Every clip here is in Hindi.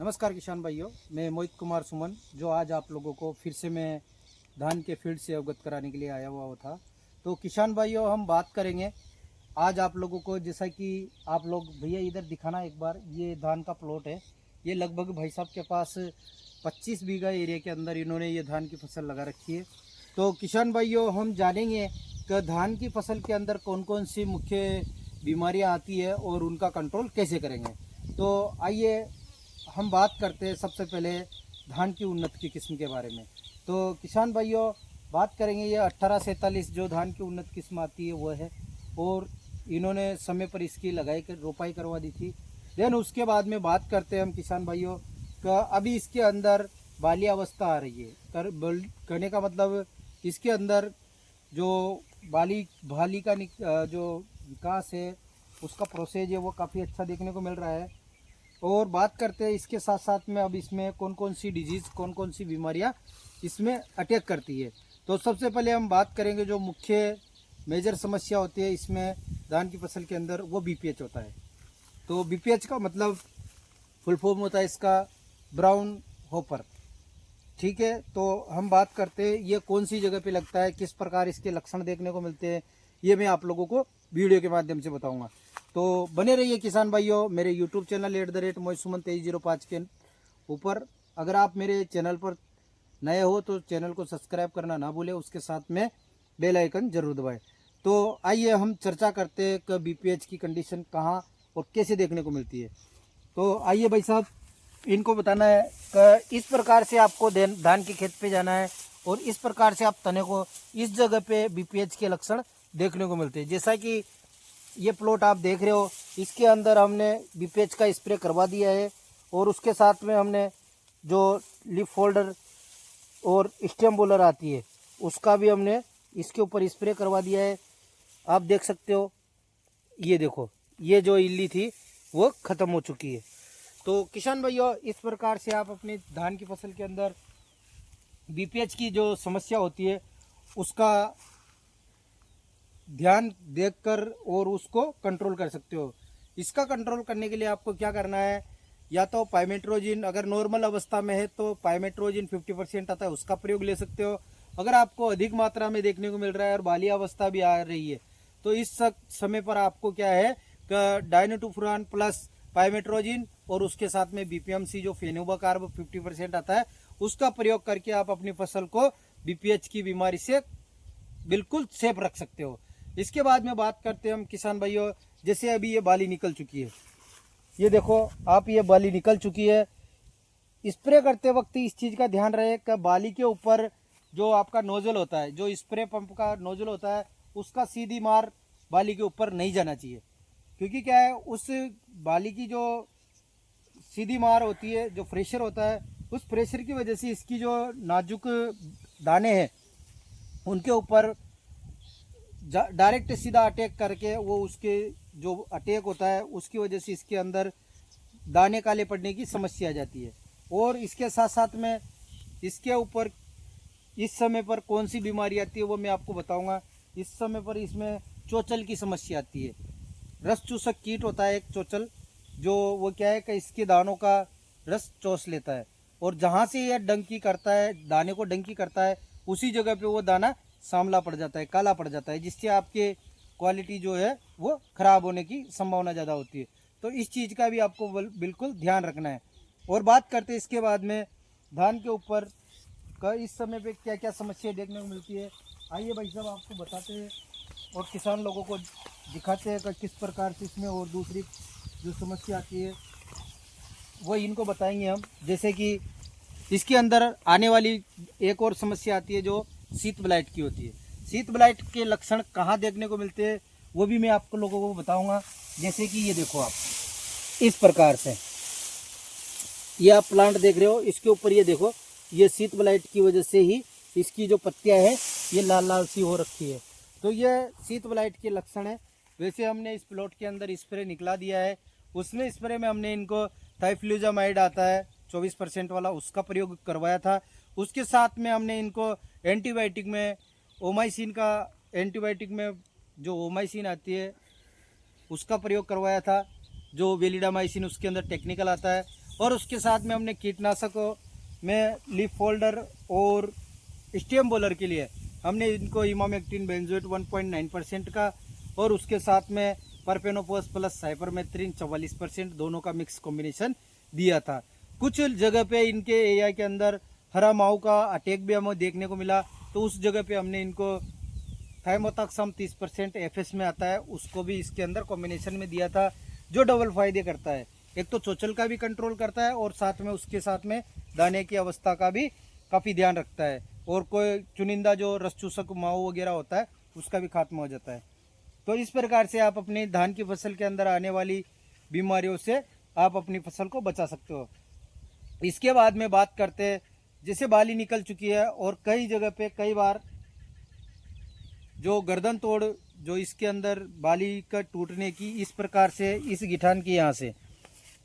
नमस्कार किसान भाइयों, मैं मोहित कुमार सुमन जो आज आप लोगों को फिर से मैं धान के फील्ड से अवगत कराने के लिए आया हुआ था। तो किसान भाइयों, हम बात करेंगे आज आप लोगों को, जैसा कि आप लोग भैया इधर दिखाना एक बार, ये धान का प्लॉट है। ये लगभग भाई साहब के पास 25 बीघा एरिया के अंदर इन्होंने ये धान की फसल लगा रखी है। तो किसान भाइयों, हम जानेंगे कि धान की फसल के अंदर कौन कौन सी मुख्य बीमारियां आती है और उनका कंट्रोल कैसे करेंगे। तो आइए हम बात करते हैं सबसे पहले धान की उन्नत की किस्म के बारे में। तो किसान भाइयों, बात करेंगे ये 1847 जो धान की उन्नत किस्म आती है वो है, और इन्होंने समय पर इसकी लगाई कर रोपाई करवा दी थी। देन उसके बाद में बात करते हैं हम किसान भाइयों का, अभी इसके अंदर बाली अवस्था आ रही है। कहने का मतलब इसके अंदर जो भाली का जो विकास है, उसका प्रोसेस है वो काफ़ी अच्छा देखने को मिल रहा है। और बात करते हैं इसके साथ साथ में अब इसमें कौन कौन सी डिजीज़, कौन कौन सी बीमारियां इसमें अटैक करती है। तो सबसे पहले हम बात करेंगे जो मुख्य मेजर समस्या होती है इसमें धान की फसल के अंदर, वो बीपीएच होता है। तो बीपीएच का मतलब फुल फॉर्म होता है इसका ब्राउन होपर। ठीक है, तो हम बात करते हैं ये कौन सी जगह पे लगता है, किस प्रकार इसके लक्षण देखने को मिलते हैं, ये मैं आप लोगों को वीडियो के माध्यम से बताऊंगा। तो बने रहिए किसान भाइयों मेरे यूट्यूब चैनल @मोहित सुमन 2305 के ऊपर। अगर आप मेरे चैनल पर नए हो तो चैनल को सब्सक्राइब करना ना भूलें, उसके साथ में बेल आइकन जरूर दबाएं। तो आइए हम चर्चा करते हैं कि बीपीएच की कंडीशन कहाँ और कैसे देखने को मिलती है। तो आइए भाई साहब, इनको बताना है कि इस प्रकार से आपको धान के खेत पे जाना है और इस प्रकार से आप तने को इस जगह पे बीपीएच के लक्षण देखने को मिलते हैं। जैसा कि ये प्लॉट आप देख रहे हो, इसके अंदर हमने बीपीएच का स्प्रे करवा दिया है, और उसके साथ में हमने जो लीफ फोल्डर और स्टेम बोलर आती है उसका भी हमने इसके ऊपर स्प्रे करवा दिया है। आप देख सकते हो, ये देखो, ये जो इल्ली थी वो ख़त्म हो चुकी है। तो किसान भाइयों, इस प्रकार से आप अपनी धान की फसल के अंदर बीपीएच की जो समस्या होती है उसका ध्यान देखकर और उसको कंट्रोल कर सकते हो। इसका कंट्रोल करने के लिए आपको क्या करना है, या तो पाइमेट्रोजिन, अगर नॉर्मल अवस्था में है तो पाइमेट्रोजिन 50% आता है, उसका प्रयोग ले सकते हो। अगर आपको अधिक मात्रा में देखने को मिल रहा है और बाली अवस्था भी आ रही है तो इस समय पर आपको क्या है कि डायनोटोफुरान प्लस पाइमेट्रोजिन और उसके साथ में बीपीएमसी जो फेनोबाकार्ब 50% आता है उसका प्रयोग करके आप अपनी फसल को बीपीएच की बीमारी से बिल्कुल सेफ रख सकते हो। इसके बाद में बात करते हैं हम किसान भाइयों, जैसे अभी ये बाली निकल चुकी है, ये देखो आप, ये बाली निकल चुकी है। स्प्रे करते वक्त इस चीज़ का ध्यान रहे कि बाली के ऊपर जो आपका नोजल होता है, जो स्प्रे पंप का नोजल होता है, उसका सीधी मार बाली के ऊपर नहीं जाना चाहिए। क्योंकि क्या है, उस बाली की जो सीधी मार होती है, जो प्रेशर होता है, उस प्रेशर की वजह से इसकी जो नाजुक दाने हैं उनके ऊपर डायरेक्ट सीधा अटैक करके वो उसके जो अटैक होता है उसकी वजह से इसके अंदर दाने काले पड़ने की समस्या आ जाती है। और इसके साथ साथ में इसके ऊपर इस समय पर कौन सी बीमारी आती है वो मैं आपको बताऊंगा। इस समय पर इसमें चोचल की समस्या आती है। रस चूसक कीट होता है एक चोचल, जो वो क्या है कि इसके दानों का रस चूस लेता है, और जहाँ से यह डंकी करता है, दाने को डंकी करता है, उसी जगह पे वो दाना सांवला पड़ जाता है, काला पड़ जाता है, जिससे आपके क्वालिटी जो है वो ख़राब होने की संभावना ज़्यादा होती है। तो इस चीज़ का भी आपको बिल्कुल ध्यान रखना है। और बात करते हैं इसके बाद में धान के ऊपर का इस समय पे क्या क्या समस्या देखने को मिलती है। आइए भाई साहब, आपको बताते हैं और किसान लोगों को दिखाते हैं कि किस प्रकार से इसमें और दूसरी जो समस्या आती है वो इनको बताएंगे हम। जैसे कि इसके अंदर आने वाली एक और समस्या आती है जो शीत ब्लाइट की होती है। शीत ब्लाइट के लक्षण कहाँ देखने को मिलते हैं वो भी मैं आपको लोगों को बताऊंगा। जैसे कि ये देखो आप, इस प्रकार से ये आप प्लांट देख रहे हो, इसके ऊपर ये देखो, ये शीत ब्लाइट की वजह से ही इसकी जो पत्तियां हैं ये लाल लाल सी हो रखी है। तो ये शीत ब्लाइट के लक्षण है। वैसे हमने इस प्लॉट के अंदर स्प्रे निकला दिया है, उसमें स्प्रे में हमने इनको थाइफ्लूजामाइड आता है 24% वाला, उसका प्रयोग करवाया था। उसके साथ में हमने इनको एंटीबायोटिक में ओमाइसिन का, एंटीबायोटिक में जो ओमाइसिन आती है उसका प्रयोग करवाया था, जो वेलिडामाइसिन उसके अंदर टेक्निकल आता है। और उसके साथ में हमने कीटनाशकों में लीफ फोल्डर और स्टेम बॉलर के लिए हमने इनको इमामेक्टिन बेंजोएट 1.9% का और उसके साथ में परपेनोपोस प्लस साइपरमेथ्रिन 44% दोनों का मिक्स कॉम्बिनेशन दिया था। कुछ जगह पे इनके एआई के अंदर हरा माऊ का अटैक भी हमें देखने को मिला, तो उस जगह पे हमने इनको थाइमोथाक्सम 30% एफएस में आता है, उसको भी इसके अंदर कॉम्बिनेशन में दिया था, जो डबल फायदे करता है। एक तो चोचल का भी कंट्रोल करता है और साथ में उसके साथ में दाने की अवस्था का भी काफ़ी ध्यान रखता है, और कोई चुनिंदा जो रस चूसक माऊ वगैरह होता है उसका भी खात्मा हो जाता है। तो इस प्रकार से आप अपनी धान की फसल के अंदर आने वाली बीमारियों से आप अपनी फसल को बचा सकते हो। इसके बाद में बात करते हैं, जैसे बाली निकल चुकी है और कई जगह पे कई बार जो गर्दन तोड़ जो इसके अंदर बाली का टूटने की इस प्रकार से इस गिठान की यहाँ से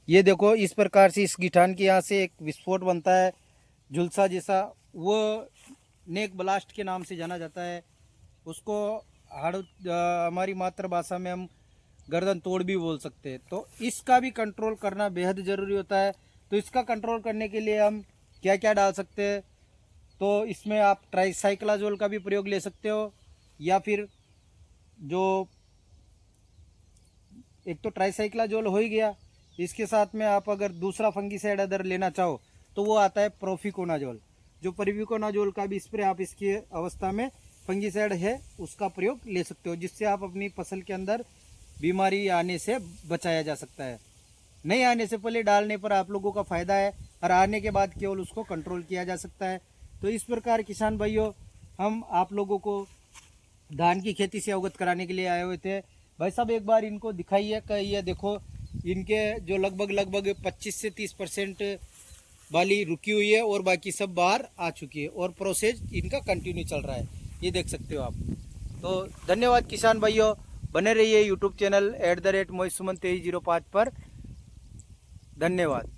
ये देखो इस प्रकार से इस गिठान की यहाँ से एक विस्फोट बनता है झुलसा जैसा, वो नेक ब्लास्ट के नाम से जाना जाता है। उसको हमारी मातृभाषा में हम गर्दन तोड़ भी बोल सकते हैं। तो इसका भी कंट्रोल करना बेहद ज़रूरी होता है। तो इसका कंट्रोल करने के लिए हम क्या क्या डाल सकते हैं, तो इसमें आप ट्राइसाइक्लाजोल का भी प्रयोग ले सकते हो, या फिर जो एक तो ट्राइसाइक्लाजोल हो ही गया, इसके साथ में आप अगर दूसरा फंगीसाइड अदर लेना चाहो तो वो आता है प्रोफिकोनाजोल। जो प्रोफिकोनाजोल का भी स्प्रे आप इसकी अवस्था में फंगीसाइड है उसका प्रयोग ले सकते हो, जिससे आप अपनी फसल के अंदर बीमारी आने से बचाया जा सकता है। नहीं आने से पहले डालने पर आप लोगों का फ़ायदा है और आने के बाद केवल उसको कंट्रोल किया जा सकता है। तो इस प्रकार किसान भाइयों हम आप लोगों को धान की खेती से अवगत कराने के लिए आए हुए थे। भाई साहब एक बार इनको दिखाइए कि ये देखो इनके जो लगभग 25 से 30% बाली रुकी हुई है और बाकी सब बाहर आ चुकी है और प्रोसेस इनका कंटिन्यू चल रहा है, ये देख सकते हो आप। तो धन्यवाद किसान भाइयों, बने रहिए यूट्यूब चैनल @mohissuman2305 पर। धन्यवाद।